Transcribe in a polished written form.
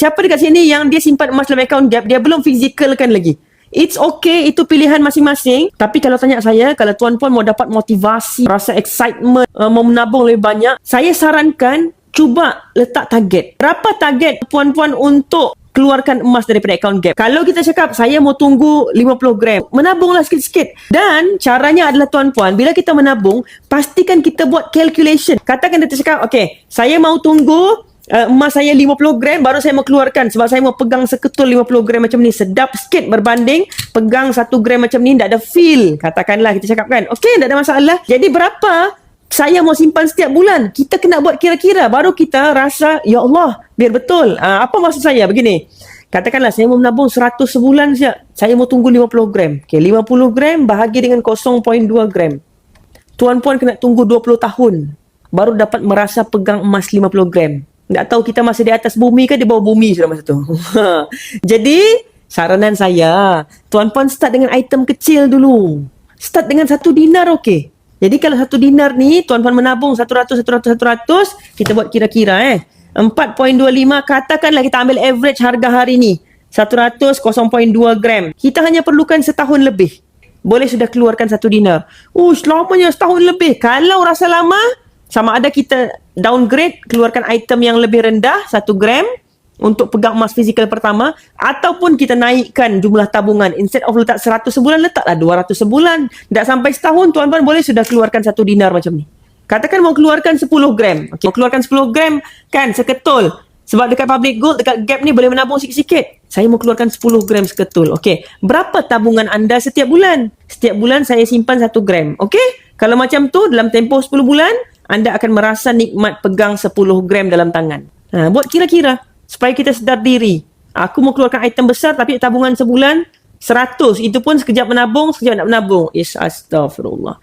siapa dekat sini yang dia simpan emas dalam account Gap, dia belum physicalkan lagi? It's okay, itu pilihan masing-masing. Tapi kalau tanya saya, kalau tuan-puan mau dapat motivasi, rasa excitement, mau menabung lebih banyak, saya sarankan cuba letak target. Berapa target puan-puan untuk keluarkan emas daripada akaun Gap? Kalau kita cakap saya mau tunggu 50 gram, menabunglah sikit-sikit. Dan caranya adalah tuan-puan, bila kita menabung, pastikan kita buat calculation. Katakan kita cakap, okay, saya mau tunggu emas saya 50 gram baru saya mau keluarkan, sebab saya mau pegang seketul 50 gram macam ni, sedap sikit berbanding pegang 1 gram macam ni, tak ada feel. Katakanlah kita cakap kan, okay, tak ada masalah. Jadi berapa saya mau simpan setiap bulan? Kita kena buat kira-kira, baru kita rasa, ya Allah, biar betul. Apa maksud saya? Begini, katakanlah saya mau menabung 100 sebulan saja, saya mau tunggu 50 gram. Okay, 50 gram bahagi dengan 0.2 gram. Tuan-puan kena tunggu 20 tahun baru dapat merasa pegang emas 50 gram. Tak tahu kita masih di atas bumi ke di bawah bumi sudah masa tu. Jadi, saranan saya, tuan-puan start dengan item kecil dulu. Start dengan 1 dinar, okey. Jadi kalau 1 dinar ni, tuan-puan menabung 100, kita buat kira-kira 4.25, katakanlah kita ambil average harga hari ni. 100, 0.2 gram. Kita hanya perlukan setahun lebih. Boleh sudah keluarkan 1 dinar. Lamanya setahun lebih. Kalau rasa lama, sama ada kita downgrade, keluarkan item yang lebih rendah, 1 gram, untuk pegang emas fizikal pertama, ataupun kita naikkan jumlah tabungan. Instead of letak 100 sebulan, letaklah 200 sebulan. Tak sampai setahun, tuan-tuan boleh sudah keluarkan 1 dinar macam ni. Katakan mau keluarkan 10 gram. Okay. Mau keluarkan 10 gram, kan, seketul. Sebab dekat Public Gold, dekat Gap ni boleh menabung sikit-sikit. Saya mau keluarkan 10 gram seketul. Okey. Berapa tabungan anda setiap bulan? Setiap bulan saya simpan 1 gram. Okey? Kalau macam tu, dalam tempoh 10 bulan, anda akan merasa nikmat pegang 10 gram dalam tangan. Buat kira-kira supaya kita sedar diri. Aku mau keluarkan item besar tapi tabungan sebulan 100. Itu pun sekejap menabung, sekejap nak menabung. Astaghfirullah.